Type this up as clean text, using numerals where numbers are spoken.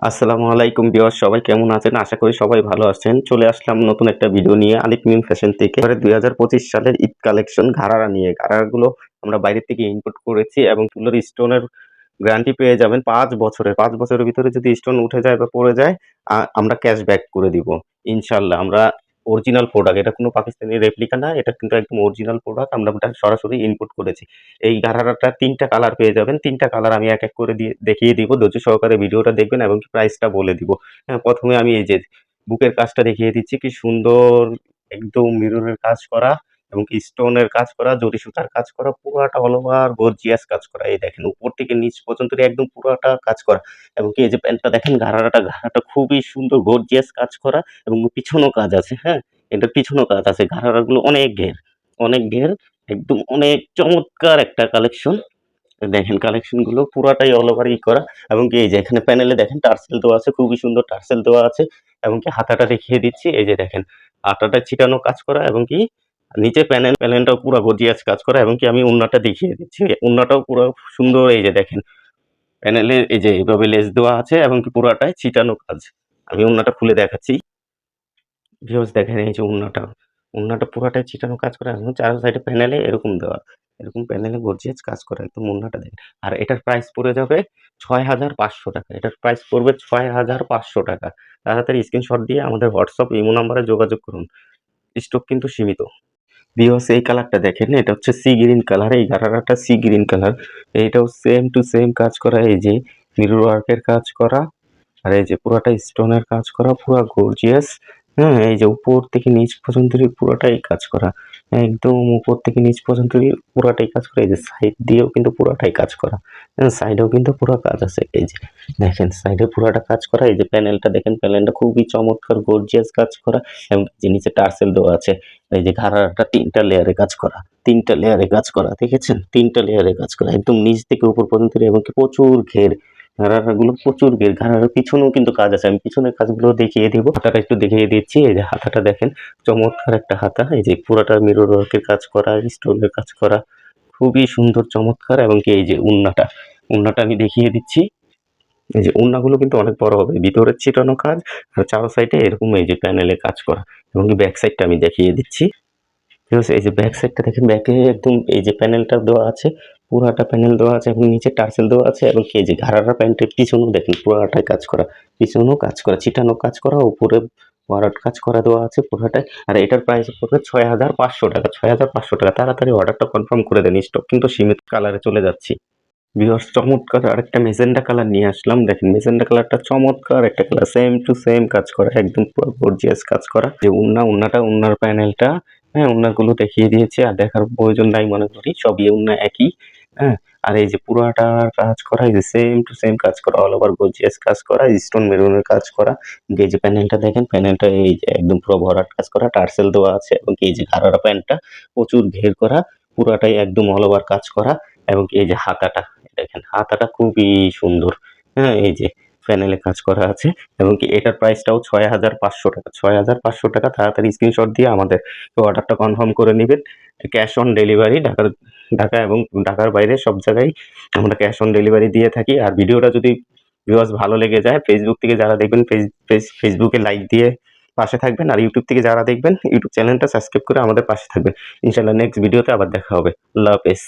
আসসালামু আলাইকুম ভিউয়ার্স, সবাই কেমন আছেন? আশা করি সবাই ভালো আছেন। চলে আসলাম নতুন একটা ভিডিও নিয়ে আলিফ মিম ফ্যাশন থেকে। এবারে ২০২৫ সালের ঈদ কালেকশন ঘাড়ারা নিয়ে। ঘাড়ারাগুলো আমরা বাইরে থেকে ইম্পোর্ট করেছি এবং তুলোর স্টোনের গ্যারান্টি পেয়ে যাবেন ৫ বছরের। ৫ বছরের ভিতরে যদি স্টোন উঠে যায় বা পড়ে যায় আমরা ক্যাশ ব্যাক করে দিব। ইনশাআল্লাহ আমরা অরিজিনাল প্রোডাক্ট, এটা কোনো পাকিস্তানি রেপ্লিকা না, এটা কিন্তু একদম অরিজিনাল প্রোডাক্ট। আমরা ওটা সরাসরি ইনপুট করেছি। এই ঘাড়ারাটা ৩ টা কালার পেয়ে যাবেন। ৩ টা কালার আমি এক, এক করে দেখিয়ে দিব। ধৈর্য সহকারে ভিডিওটা দেখবেন এবং প্রাইসটা বলে দিব। হ্যাঁ, ১ম এ আমি এই যে বুকের কাজটা দেখিয়ে দিচ্ছি। কি সুন্দর একদম মিররের কাজ করা এবং কি স্টোনের কাজ করা, জরি সুতার কাজ করা, পুরাটা অল ওভার গর্জিয়াস কাজ করা। এই দেখেন উপর থেকে নিচ পর্যন্ত একদম পুরাটা কাজ করা এবং কি এই যে প্যান্টটা দেখেন ঘাড়াটা খুবই সুন্দর গর্জিয়াস কাজ করা এবং পিছনেও কাজ আছে, হ্যাঁ? এটার পিছনেও কাজ আছে। ঘাড়ারাগুলো অনেক ঘের, একদম অনেক চমৎকার একটা কালেকশন। দেখেন কালেকশন গুলো পুরাটাই অল ওভার করা এবং কি এই যে এখানে প্যানেলে দেখেন টার্সেল দেওয়া আছে, খুবই সুন্দর টার্সেল দেওয়া আছে এবং কি হাতাটা দেখিয়ে দিচ্ছি। এই যে দেখেন হাতাটা ছিটানো কাজ করা এবং কি নিচে প্যানেলটাও পুরা গর্জিয়াস কাজ করা এবং কি আমি ওড়নাটা দেখিয়ে দিচ্ছি। ওড়নাটাও পুরো সুন্দর। এই যে দেখেন প্যানেলে এই যে এভাবে লেস দেওয়া আছে এবং কি পুরাটাই ছিটানো কাজ। আমি ওড়নাটা খুলে দেখাচ্ছি। ভিউয়ার্স দেখেন এই যে ওড়নাটা পুরাটাই ছিটানো কাজ করা এবং চার সাইডে প্যানেলে এরকম দেওয়া। এরকম প্যানেলে গর্জিয়াস কাজ করা একদম ওড়নাটা দেখেন। আর এটার প্রাইস পড়ে যাবে ৳৬,৫০০। এটার প্রাইস পড়বে ৳৬,৫০০। তাড়াতাড়ি স্ক্রিনশট দিয়ে আমাদের WhatsApp, ইমো নাম্বারে যোগাযোগ করুন। স্টক কিন্তু সীমিত। ভিউয়ার্স এই কালারটা দেখেন, এটা হচ্ছে সি গ্রিন কালার। এই ঘাড়ারাটা সি গ্রিন কালার। এইটাও সেম টু সেম কাজ করা, এই যে মিরর ওয়ার্কের কাজ করা আর এই যে পুরাটা স্টোনের কাজ করা, পুরা গর্জিয়াস। হ্যাঁ, এই যে উপর থেকে নিচ পর্যন্তই পুরাটাই কাজ করা। একদম উপর থেকে নিচ পর্যন্তই পুরাটাই কাজ করা। এই যে সাইড দিয়েও কিন্তু পুরাটাই কাজ করা। হ্যাঁ, সাইডেও কিন্তু পুরা কাজ আছে। এই যে দেখেন সাইডে পুরাটা কাজ করা। এই যে প্যানেলটা দেখেন, প্যানেলটা খুবই চমৎকার গর্জিয়াস কাজ করা এবং যে নিচে টার্সেল দেওয়া আছে। এই যে ঘাড়াটা ৩ টা লেয়ারে কাজ করা। ৩ টা লেয়ারে কাজ করা। দেখেছেন? ৩ টা লেয়ারে কাজ করা। একদম নিচ থেকে উপর পর্যন্ত এবং কি প্রচুর ঘের। ঘাড়াগুলো প্রচুর ঘের। ঘাড়ার পিছনেও কিন্তু কাজ আছে। আমি পিছনের কাজগুলো দেখিয়ে দিব। হাতাটা একটু দেখিয়ে দিচ্ছি। এই যে হাতাটা দেখেন, চমৎকার একটা হাতা। এই যে পুরাটা মিরর ওয়ার্কের কাজ করা, স্টোনের কাজ করা। খুবই সুন্দর চমৎকার এবং কি এই যে ওড়নাটা আমি দেখিয়ে দিচ্ছি। এই যে ওড়নাগুলো কিন্তু অনেক বড় হবে। ভিতরের ছিটানো কাজ আর চারো সাইডে এরকম এই যে প্যানেলে কাজ করা এবং কি ব্যাক সাইডটা আমি দেখিয়ে দিচ্ছি। ঠিক আছে? এই যে ব্যাক সাইডটা দেখেন, ব্যাকে একদম এই যে প্যানেলটা দেওয়া আছে, পুরাটা প্যানেল দেওয়া আছে এবং নিচে টার্সেল দেওয়া আছে এবং কি এই যে ঘাড়ারা প্যান্টের পিছনেও দেখেন পুরাটাই কাজ করা। পিছনেও কাজ করা, ছিটানো কাজ করা, উপরে ওয়ারাট কাজ করা দেওয়া আছে পুরাটাই। আর এটার প্রাইস পড়বে ৳৬,৫০০। ৳৬,৫০০। তাড়াতাড়ি অর্ডারটা কনফার্ম করে দেন। স্টক কিন্তু সীমিত। কালারে চলে যাচ্ছি। ভিউয়ার্স চমৎকার আরেকটা মেজেন্টা কালার নিয়ে আসলাম। দেখেন মেজেন্টা কালারটা চমৎকার একটা কালার। সেম টু সেম কাজ করা। একদম পুরো গর্জিয়াস কাজ করা। যে ওড়নার প্যানেলটা, হ্যাঁ, ওড়নাগুলো দেখিয়ে দিয়েছি। আর দেখার প্রয়োজন নাই মনে করি। সবই ওড়না একই। হ্যাঁ? আর এই যে পুরাটা কাজ করা, এই যে সেম টু সেম কাজ করা। অল ওভার গর্জিয়াস কাজ করা, স্টোন মেরুনের কাজ করা। এই যে প্যানেলটা দেখেন, প্যানেলটা এই যে একদম পুরো ভরাট কাজ করা। টার্সেল দেওয়া আছে এবং এই যে ঘাড়ারা প্যান্টটা প্রচুর ঘের করা। পুরাটাই একদম অল ওভার কাজ করা এবং এই যে হাতাটা দেখেন, হাতাটা খুবই সুন্দর। হ্যাঁ, এই যে প্যানেলে কাজ করা আছে এবং কি এটার প্রাইসটাও ৳৬,৫০০। ৳৬,৫০০। তাড়াতাড়ি স্ক্রিনশট দিয়ে আমাদের অর্ডারটা কনফার্ম করে নিবেন। ক্যাশ অন ডেলিভারি ঢাকা এবং ঢাকার বাইরে সব জায়গায় আমরা ক্যাশ অন ডেলিভারি দিয়ে থাকি। আর ভিডিওটা যদি ভিউয়ার্স ভালো লেগে যায়, ফেসবুক থেকে যারা দেখবেন ফেসবুকে লাইক দিয়ে পাশে থাকবেন। আর ইউটিউব থেকে যারা দেখবেন ইউটিউব চ্যানেলটা সাবস্ক্রাইব করে আমাদের পাশে থাকবেন। ইনশাআল্লাহ নেক্সট ভিডিওতে আবার দেখা হবে। আল্লাহ হাফেজ।